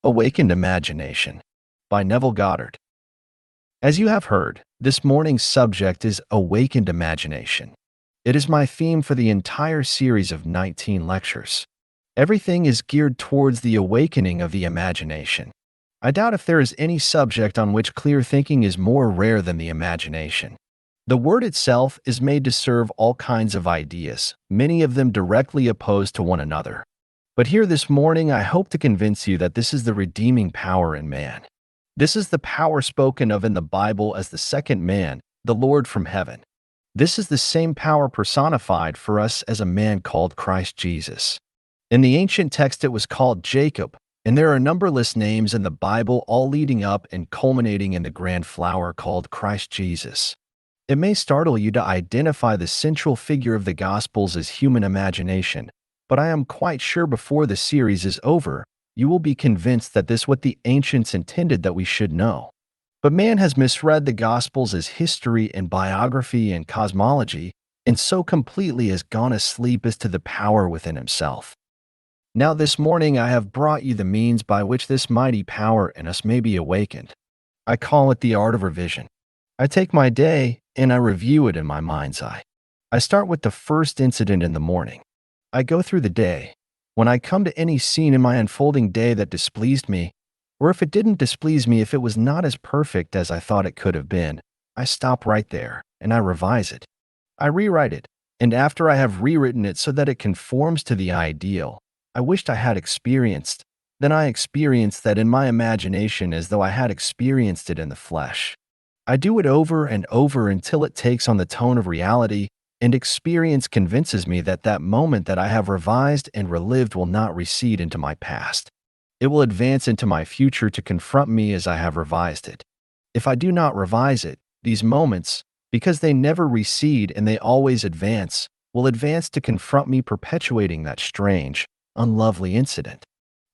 Awakened Imagination by Neville Goddard. As you have heard, this morning's subject is awakened imagination. It is my theme for the entire series of 19 lectures. Everything is geared towards the awakening of the imagination. I doubt if there is any subject on which clear thinking is more rare than the imagination. The word itself is made to serve all kinds of ideas, many of them directly opposed to one another. But here this morning, I hope to convince you that this is the redeeming power in man. This is the power spoken of in the Bible as the second man, the Lord from heaven. This is the same power personified for us as a man called Christ Jesus. In the ancient text, it was called Jacob, and there are numberless names in the Bible all leading up and culminating in the grand flower called Christ Jesus. It may startle you to identify the central figure of the Gospels as human imagination, but I am quite sure before the series is over, you will be convinced that this is what the ancients intended that we should know. But man has misread the Gospels as history and biography and cosmology, and so completely has gone asleep as to the power within himself. Now this morning I have brought you the means by which this mighty power in us may be awakened. I call it the art of revision. I take my day and I review it in my mind's eye. I start with the first incident in the morning. I go through the day. When I come to any scene in my unfolding day that displeased me, or if it didn't displease me, if it was not as perfect as I thought it could have been, I stop right there and I revise it. I rewrite it, and after I have rewritten it so that it conforms to the ideal I wished I had experienced, then I experience that in my imagination as though I had experienced it in the flesh. I do it over and over until it takes on the tone of reality, and experience convinces me that that moment that I have revised and relived will not recede into my past. It will advance into my future to confront me as I have revised it. If I do not revise it, these moments, because they never recede and they always advance, will advance to confront me, perpetuating that strange, unlovely incident.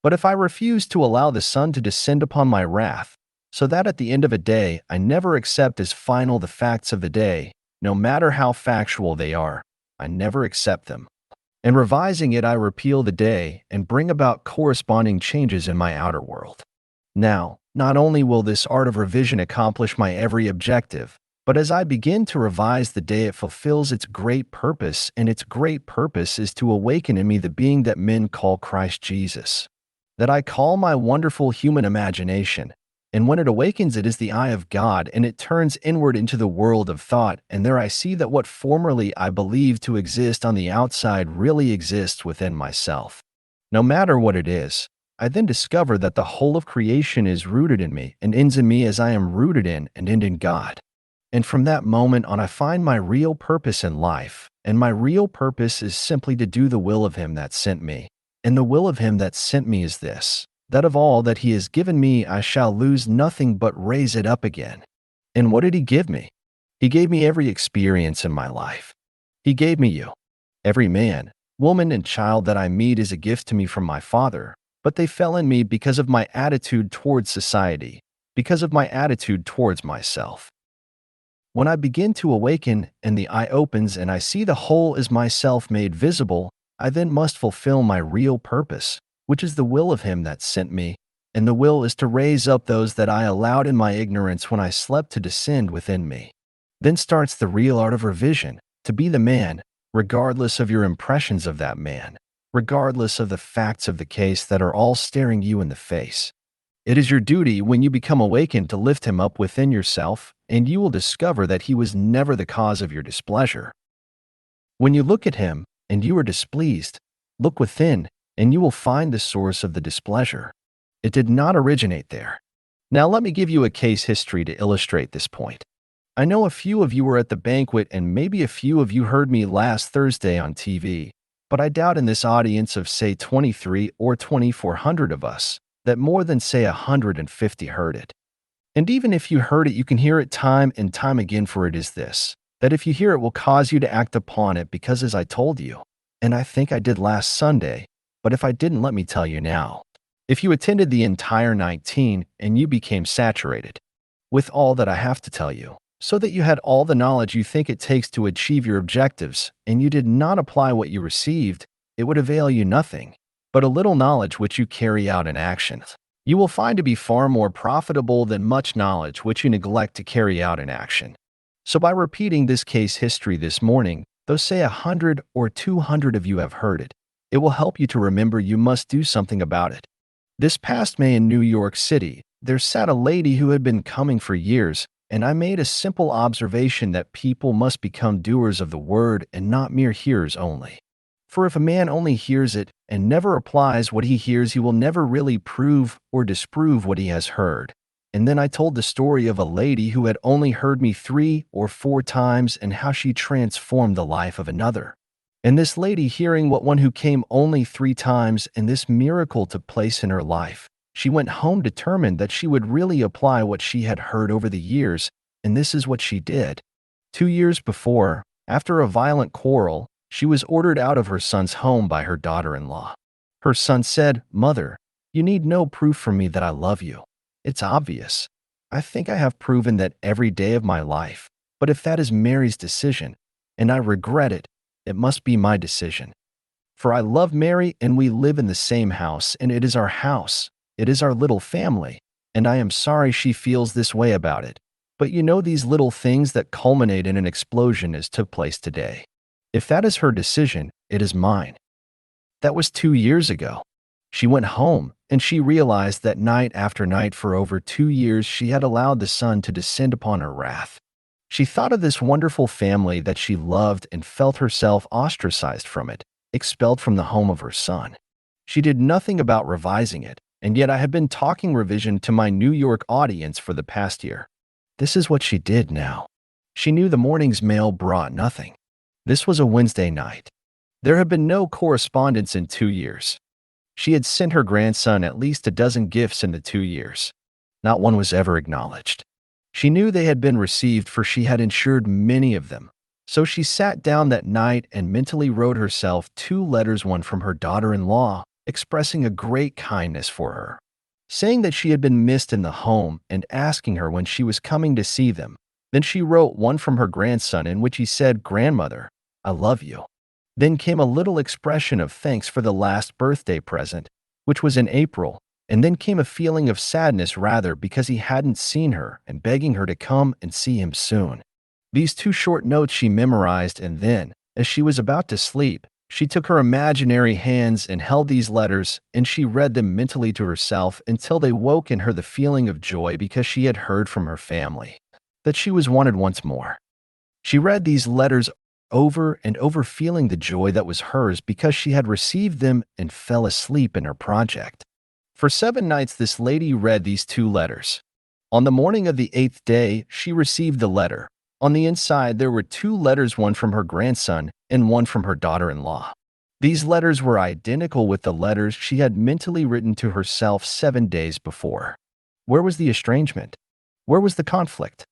But if I refuse to allow the sun to descend upon my wrath, so that at the end of a day I never accept as final the facts of the day, no matter how factual they are, I never accept them. In revising it, I repeal the day and bring about corresponding changes in my outer world. Now, not only will this art of revision accomplish my every objective, but as I begin to revise the day, it fulfills its great purpose, and its great purpose is to awaken in me the being that men call Christ Jesus, that I call my wonderful human imagination. And when it awakens, it is the eye of God, and it turns inward into the world of thought, and there I see that what formerly I believed to exist on the outside really exists within myself. No matter what it is, I then discover that the whole of creation is rooted in me and ends in me as I am rooted in and end in God. And from that moment on, I find my real purpose in life, and my real purpose is simply to do the will of Him that sent me. And the will of Him that sent me is this: that of all that He has given me, I shall lose nothing but raise it up again. And what did He give me? He gave me every experience in my life. He gave me you. Every man, woman, and child that I meet is a gift to me from my Father, but they fell in me because of my attitude towards society, because of my attitude towards myself. When I begin to awaken and the eye opens and I see the whole as myself made visible, I then must fulfill my real purpose, which is the will of Him that sent me, and the will is to raise up those that I allowed in my ignorance when I slept to descend within me. Then starts the real art of revision, to be the man, regardless of your impressions of that man, regardless of the facts of the case that are all staring you in the face. It is your duty when you become awakened to lift him up within yourself, and you will discover that he was never the cause of your displeasure. When you look at him and you are displeased, look within, and you will find the source of the displeasure. It did not originate there. Now let me give you a case history to illustrate this point. I know a few of you were at the banquet, and maybe a few of you heard me last Thursday on TV, but I doubt in this audience of say 23 or 2,400 of us, that more than say 150 heard it. And even if you heard it, you can hear it time and time again, for it is this, that if you hear it will cause you to act upon it, because as I told you, and I think I did last Sunday, but if I didn't, let me tell you now. If you attended the entire 19 and you became saturated with all that I have to tell you, so that you had all the knowledge you think it takes to achieve your objectives, and you did not apply what you received, it would avail you nothing, but a little knowledge which you carry out in action. You will find to be far more profitable than much knowledge which you neglect to carry out in action. So by repeating this case history this morning, though say 100 or 200 of you have heard it, it will help you to remember you must do something about it. This past May in New York City, there sat a lady who had been coming for years, and I made a simple observation that people must become doers of the word and not mere hearers only. For if a man only hears it and never applies what he hears, he will never really prove or disprove what he has heard. And then I told the story of a lady who had only heard me 3 or 4 times and how she transformed the life of another. And this lady hearing what one who came only 3 times and this miracle took place in her life, she went home determined that she would really apply what she had heard over the years, and this is what she did. 2 years before, after a violent quarrel, she was ordered out of her son's home by her daughter-in-law. Her son said, "Mother, you need no proof from me that I love you. It's obvious. I think I have proven that every day of my life. But if that is Mary's decision, and I regret it, it must be my decision. For I love Mary and we live in the same house, and it is our house. It is our little family, and I am sorry she feels this way about it. But you know these little things that culminate in an explosion as took place today. If that is her decision, it is mine." That was 2 years ago. She went home, and she realized that night after night for over 2 years she had allowed the sun to descend upon her wrath. She thought of this wonderful family that she loved and felt herself ostracized from it, expelled from the home of her son. She did nothing about revising it, and yet I had been talking revision to my New York audience for the past year. This is what she did now. She knew the morning's mail brought nothing. This was a Wednesday night. There had been no correspondence in 2 years. She had sent her grandson at least a dozen gifts in the 2 years. Not one was ever acknowledged. She knew they had been received, for she had insured many of them. So she sat down that night and mentally wrote herself 2 letters, one from her daughter-in-law, expressing a great kindness for her, saying that she had been missed in the home and asking her when she was coming to see them. Then she wrote one from her grandson in which he said, "Grandmother, I love you." Then came a little expression of thanks for the last birthday present, which was in April, and then came a feeling of sadness rather because he hadn't seen her and begging her to come and see him soon. These 2 short notes she memorized, and then, as she was about to sleep, she took her imaginary hands and held these letters, and she read them mentally to herself until they woke in her the feeling of joy because she had heard from her family that she was wanted once more. She read these letters over and over, feeling the joy that was hers because she had received them, and fell asleep in her project. For 7 nights this lady read these 2 letters. On the morning of the 8th day, she received the letter. On the inside there were 2 letters, one from her grandson and one from her daughter-in-law. These letters were identical with the letters she had mentally written to herself 7 days before. Where was the estrangement? Where was the conflict?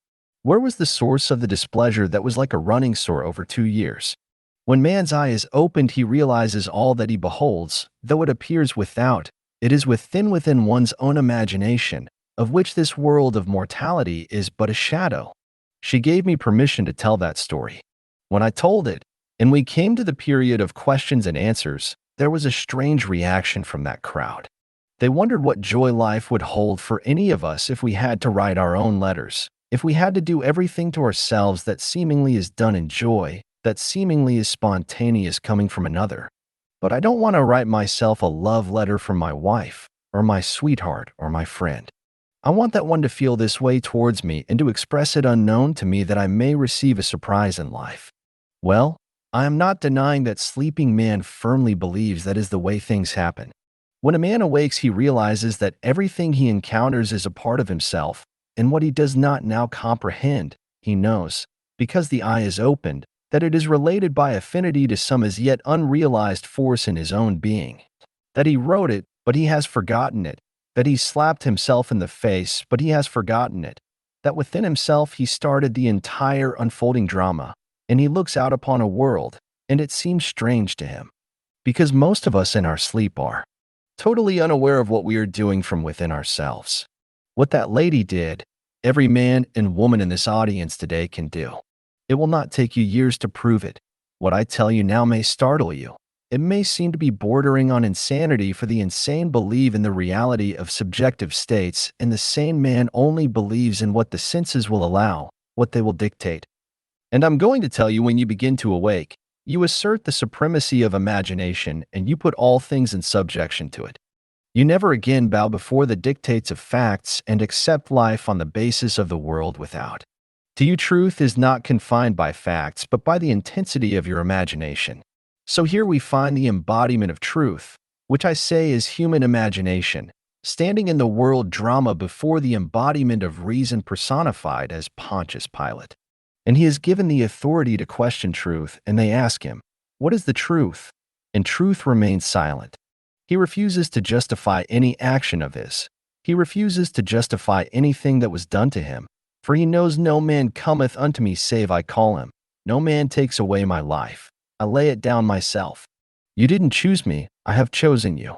Where was the source of the displeasure that was like a running sore over 2 years? When man's eye is opened, he realizes all that he beholds, though it appears without, it is within one's own imagination, of which this world of mortality is but a shadow. She gave me permission to tell that story. When I told it, and we came to the period of questions and answers, there was a strange reaction from that crowd. They wondered what joy life would hold for any of us if we had to write our own letters. If we had to do everything to ourselves that seemingly is done in joy, that seemingly is spontaneous coming from another. But I don't want to write myself a love letter from my wife, or my sweetheart, or my friend. I want that one to feel this way towards me and to express it unknown to me, that I may receive a surprise in life. Well, I am not denying that sleeping man firmly believes that is the way things happen. When a man awakes, he realizes that everything he encounters is a part of himself, and what he does not now comprehend, he knows, because the eye is opened, that it is related by affinity to some as yet unrealized force in his own being. That he wrote it, but he has forgotten it. That he slapped himself in the face, but he has forgotten it. That within himself he started the entire unfolding drama, and he looks out upon a world, and it seems strange to him. Because most of us in our sleep are totally unaware of what we are doing from within ourselves. What that lady did, every man and woman in this audience today can do. It will not take you years to prove it. What I tell you now may startle you. It may seem to be bordering on insanity, for the insane believe in the reality of subjective states, and the sane man only believes in what the senses will allow, what they will dictate. And I'm going to tell you, when you begin to awake, you assert the supremacy of imagination and you put all things in subjection to it. You never again bow before the dictates of facts and accept life on the basis of the world without. To you, truth is not confined by facts, but by the intensity of your imagination. So here we find the embodiment of truth, which I say is human imagination, standing in the world drama before the embodiment of reason personified as Pontius Pilate. And he is given the authority to question truth, and they ask him, "What is the truth?" And truth remains silent. He refuses to justify any action of his. He refuses to justify anything that was done to him, for he knows no man cometh unto me save I call him. No man takes away my life. I lay it down myself. You didn't choose me, I have chosen you.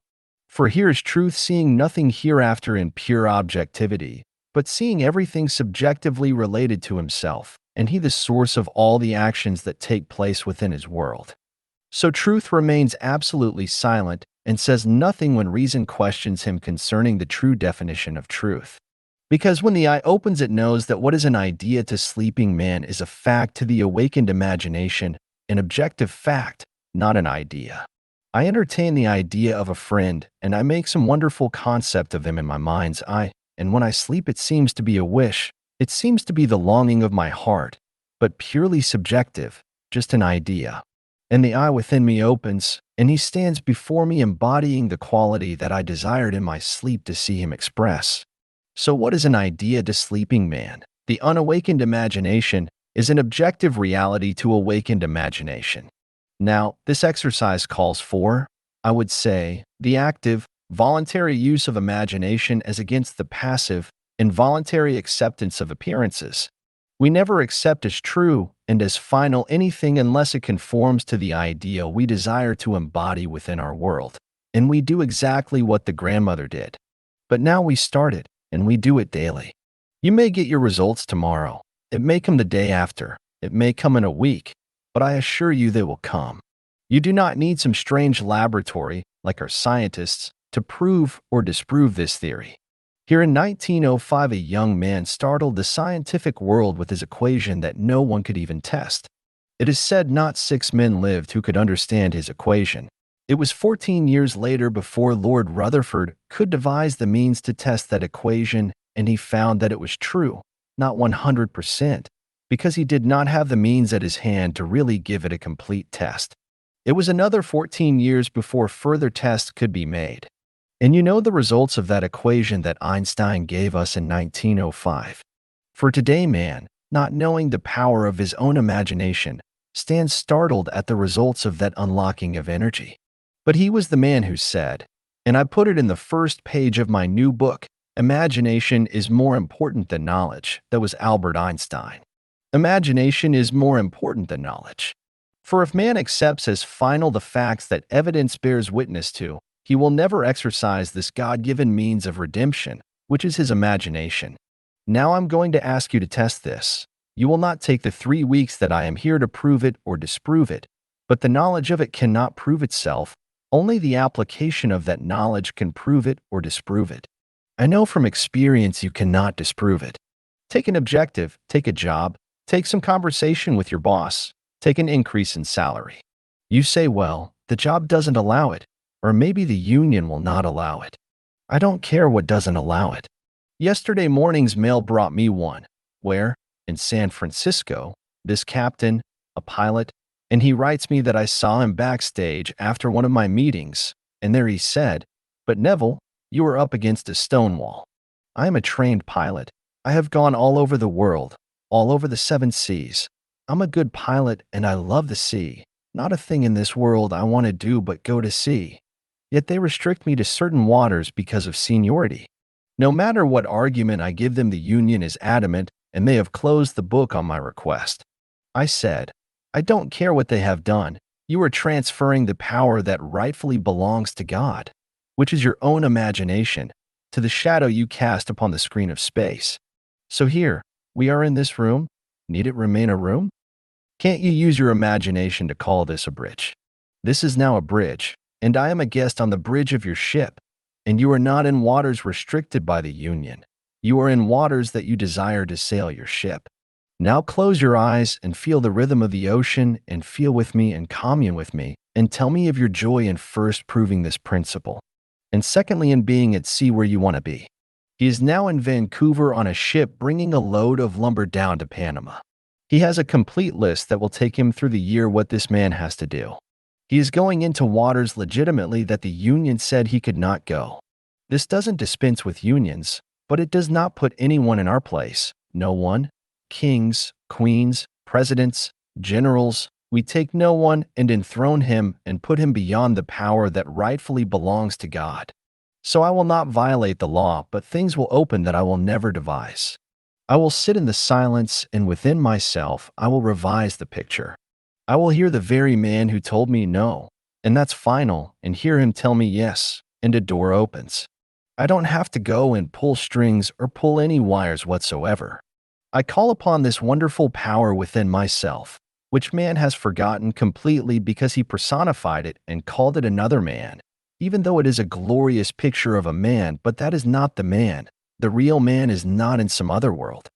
For here is truth, seeing nothing hereafter in pure objectivity, but seeing everything subjectively related to himself, and he the source of all the actions that take place within his world. So truth remains absolutely silent and says nothing when reason questions him concerning the true definition of truth. Because when the eye opens, it knows that what is an idea to sleeping man is a fact to the awakened imagination, an objective fact, not an idea. I entertain the idea of a friend, and I make some wonderful concept of him in my mind's eye, and when I sleep it seems to be a wish, it seems to be the longing of my heart, but purely subjective, just an idea. And the eye within me opens, and he stands before me embodying the quality that I desired in my sleep to see him express. So what is an idea to sleeping man? The unawakened imagination is an objective reality to awakened imagination. Now, this exercise calls for, I would say, the active, voluntary use of imagination as against the passive, involuntary acceptance of appearances. We never accept as true and as final anything unless it conforms to the ideal we desire to embody within our world. And we do exactly what the grandmother did. But now we start it, and we do it daily. You may get your results tomorrow. It may come the day after. It may come in a week. But I assure you they will come. You do not need some strange laboratory, like our scientists, to prove or disprove this theory. Here in 1905, a young man startled the scientific world with his equation that no one could even test. It is said not 6 men lived who could understand his equation. It was 14 years later before Lord Rutherford could devise the means to test that equation, and he found that it was true, not 100%, because he did not have the means at his hand to really give it a complete test. It was another 14 years before further tests could be made. And you know the results of that equation that Einstein gave us in 1905. For today, man, not knowing the power of his own imagination, stands startled at the results of that unlocking of energy. But he was the man who said, and I put it in the first page of my new book, "Imagination is more important than knowledge." That was Albert Einstein. Imagination is more important than knowledge. For if man accepts as final the facts that evidence bears witness to, he will never exercise this God-given means of redemption, which is his imagination. Now I'm going to ask you to test this. You will not take the 3 weeks that I am here to prove it or disprove it, but the knowledge of it cannot prove itself. Only the application of that knowledge can prove it or disprove it. I know from experience you cannot disprove it. Take an objective, take a job, take some conversation with your boss, take an increase in salary. You say, well, the job doesn't allow it, or maybe the union will not allow it. I don't care what doesn't allow it. Yesterday morning's mail brought me one, where, in San Francisco, this captain, a pilot, and he writes me that I saw him backstage after one of my meetings, and there he said, "But Neville, you are up against a stone wall. I am a trained pilot. I have gone all over the world, all over the 7 seas. I'm a good pilot and I love the sea. Not a thing in this world I want to do but go to sea. Yet they restrict me to certain waters because of seniority. No matter what argument I give them, the union is adamant, and they have closed the book on my request." I said, I don't care what they have done. You are transferring the power that rightfully belongs to God, which is your own imagination, to the shadow you cast upon the screen of space. So here, we are in this room. Need it remain a room? Can't you use your imagination to call this a bridge? This is now a bridge, and I am a guest on the bridge of your ship, and you are not in waters restricted by the union. You are in waters that you desire to sail your ship. Now close your eyes and feel the rhythm of the ocean and feel with me and commune with me and tell me of your joy in first proving this principle, and secondly in being at sea where you want to be. He is now in Vancouver on a ship bringing a load of lumber down to Panama. He has a complete list that will take him through the year what this man has to do. He is going into waters legitimately that the union said he could not go. This doesn't dispense with unions, but it does not put anyone in our place. No one. Kings, queens, presidents, generals. We take no one and enthrone him and put him beyond the power that rightfully belongs to God. So I will not violate the law, but things will open that I will never devise. I will sit in the silence, and within myself I will revise the picture. I will hear the very man who told me no, and that's final, and hear him tell me yes, and a door opens. I don't have to go and pull strings or pull any wires whatsoever. I call upon this wonderful power within myself, which man has forgotten completely because he personified it and called it another man, even though it is a glorious picture of a man, but that is not the man. The real man is not in some other world.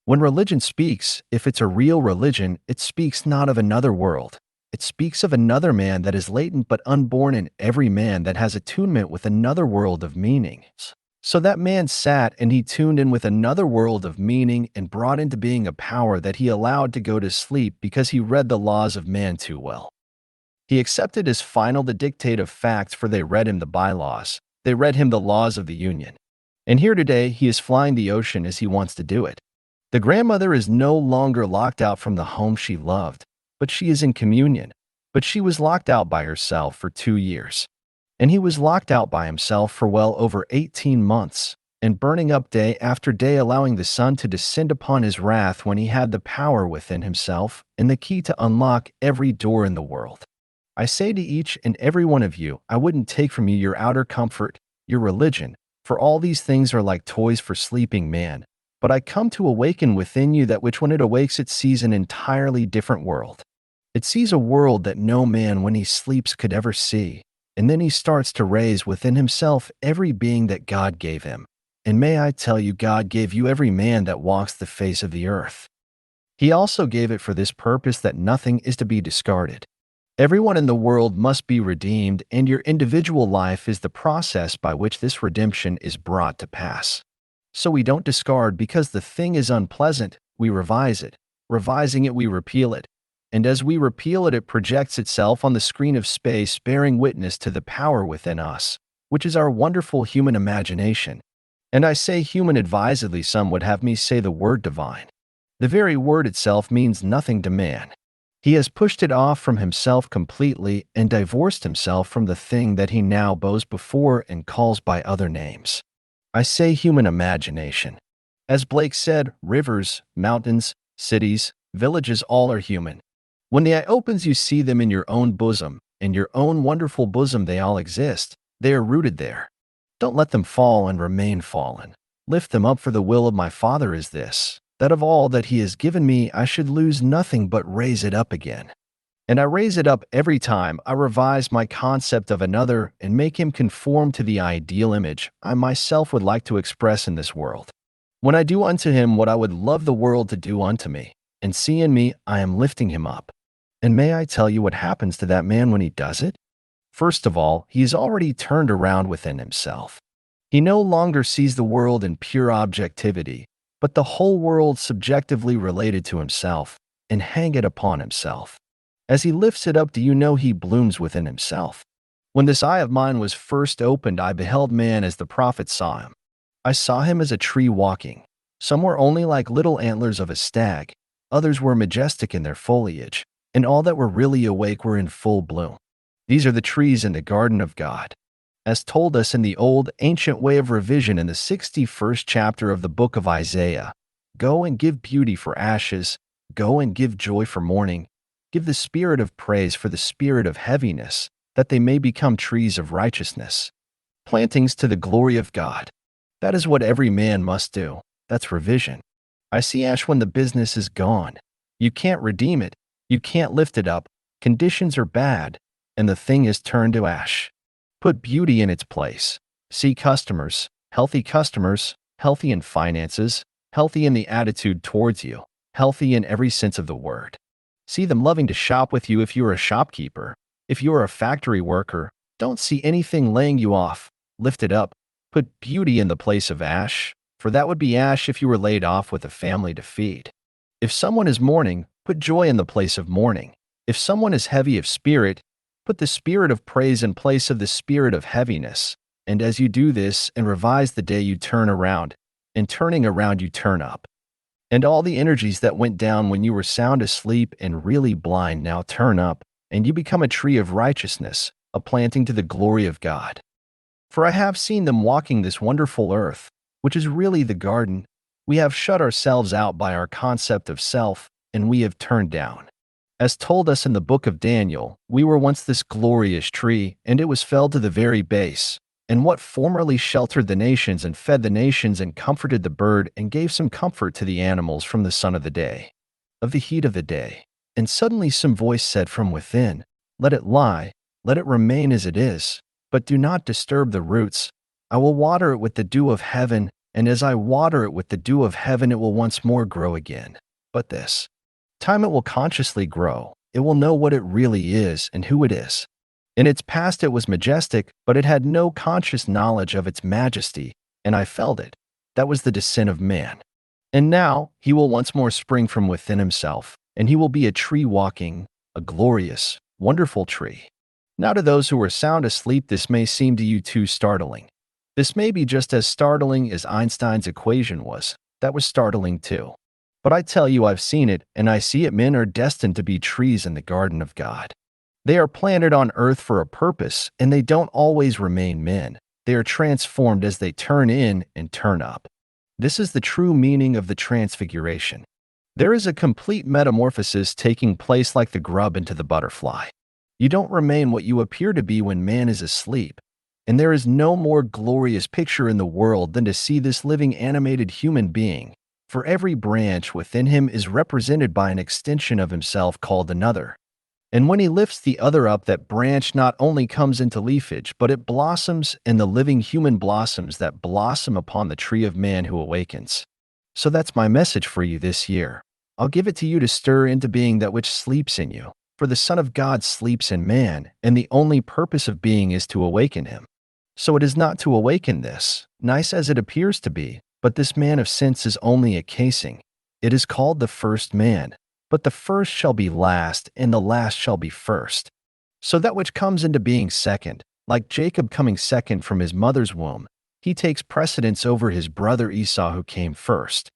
When religion speaks, if it's a real religion, it speaks not of another world. It speaks of another man that is latent but unborn in every man that has attunement with another world of meanings. So that man sat and he tuned in with another world of meaning and brought into being a power that he allowed to go to sleep because he read the laws of man too well. He accepted as final the dictate of facts, for they read him the bylaws. They read him the laws of the union. And here today he is flying the ocean as he wants to do it. The grandmother is no longer locked out from the home she loved, but she is in communion. But she was locked out by herself for 2 years. And he was locked out by himself for well over 18 months, and burning up day after day, allowing the sun to descend upon his wrath when he had the power within himself and the key to unlock every door in the world. I say to each and every one of you, I wouldn't take from you your outer comfort, your religion, for all these things are like toys for sleeping man. But I come to awaken within you that which when it awakes it sees an entirely different world. It sees a world that no man when he sleeps could ever see. And then he starts to raise within himself every being that God gave him. And may I tell you, God gave you every man that walks the face of the earth. He also gave it for this purpose, that nothing is to be discarded. Everyone in the world must be redeemed, and your individual life is the process by which this redemption is brought to pass. So we don't discard because the thing is unpleasant, we revise it. Revising it, we repeal it. And as we repeal it, it projects itself on the screen of space, bearing witness to the power within us, which is our wonderful human imagination. And I say human advisedly, some would have me say the word divine. The very word itself means nothing to man. He has pushed it off from himself completely and divorced himself from the thing that he now bows before and calls by other names. I say human imagination. As Blake said, rivers, mountains, cities, villages, all are human. When the eye opens, you see them in your own bosom. In your own wonderful bosom they all exist. They are rooted there. Don't let them fall and remain fallen. Lift them up, for the will of my Father is this, that of all that he has given me I should lose nothing but raise it up again. And I raise it up every time I revise my concept of another and make him conform to the ideal image I myself would like to express in this world. When I do unto him what I would love the world to do unto me, and see in me I am lifting him up. And may I tell you what happens to that man when he does it? First of all, he is already turned around within himself. He no longer sees the world in pure objectivity, but the whole world subjectively related to himself, and hang it upon himself. As he lifts it up, do you know he blooms within himself? When this eye of mine was first opened, I beheld man as the prophet saw him. I saw him as a tree walking. Some were only like little antlers of a stag, others were majestic in their foliage, and all that were really awake were in full bloom. These are the trees in the garden of God. As told us in the old ancient way of revision in the 61st chapter of the book of Isaiah, go and give beauty for ashes, go and give joy for mourning, give the spirit of praise for the spirit of heaviness, that they may become trees of righteousness, plantings to the glory of God. That is what every man must do. That's revision. I see ash when the business is gone. You can't redeem it. You can't lift it up. Conditions are bad. and the thing is turned to ash. Put beauty in its place. See customers, healthy in finances, healthy in the attitude towards you, healthy in every sense of the word. See them loving to shop with you if you are a shopkeeper. If you are a factory worker, don't see anything laying you off. Lift it up. Put beauty in the place of ash, for that would be ash if you were laid off with a family to feed. If someone is mourning, put joy in the place of mourning. If someone is heavy of spirit, put the spirit of praise in place of the spirit of heaviness. And as you do this and revise the day, you turn around, and turning around, you turn up. And all the energies that went down when you were sound asleep and really blind now turn up, and you become a tree of righteousness, a planting to the glory of God. For I have seen them walking this wonderful earth, which is really the garden. We have shut ourselves out by our concept of self, and we have turned down. As told us in the book of Daniel, we were once this glorious tree, and it was felled to the very base. And what formerly sheltered the nations and fed the nations and comforted the bird and gave some comfort to the animals from the sun of the day, of the heat of the day. And suddenly some voice said from within, let it lie, let it remain as it is, but do not disturb the roots. I will water it with the dew of heaven, and as I water it with the dew of heaven, it will once more grow again. But this time it will consciously grow. It will know what it really is and who it is. In its past it was majestic, but it had no conscious knowledge of its majesty, and I felt it. That was the descent of man. And now he will once more spring from within himself, and he will be a tree walking, a glorious, wonderful tree. Now to those who are sound asleep, this may seem to you too startling. This may be just as startling as Einstein's equation was. That was startling too. But I tell you, I've seen it, and I see it. Men are destined to be trees in the garden of God. They are planted on earth for a purpose, and they don't always remain men. They are transformed as they turn in and turn up. This is the true meaning of the transfiguration. There is a complete metamorphosis taking place like the grub into the butterfly. You don't remain what you appear to be when man is asleep. And there is no more glorious picture in the world than to see this living animated human being. For every branch within him is represented by an extension of himself called another. And when he lifts the other up, that branch not only comes into leafage, but it blossoms, and the living human blossoms that blossom upon the tree of man who awakens. So that's my message for you this year. I'll give it to you to stir into being that which sleeps in you. For the Son of God sleeps in man, and the only purpose of being is to awaken him. So it is not to awaken this, nice as it appears to be, but this man of sense is only a casing. It is called the first man. But the first shall be last, and the last shall be first. So that which comes into being second, like Jacob coming second from his mother's womb, he takes precedence over his brother Esau who came first.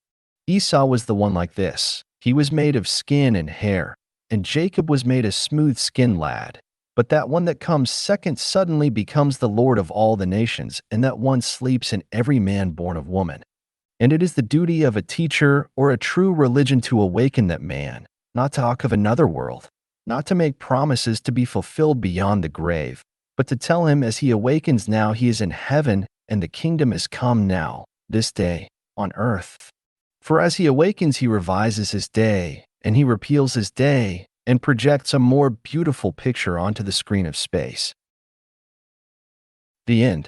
Esau was the one like this. He was made of skin and hair, and Jacob was made a smooth-skinned lad. But that one that comes second suddenly becomes the Lord of all the nations, and that one sleeps in every man born of woman. And it is the duty of a teacher or a true religion to awaken that man, not to talk of another world, not to make promises to be fulfilled beyond the grave, but to tell him as he awakens now he is in heaven and the kingdom has come now, this day, on earth. For as he awakens, he revises his day, and he repeals his day, and projects a more beautiful picture onto the screen of space. The end.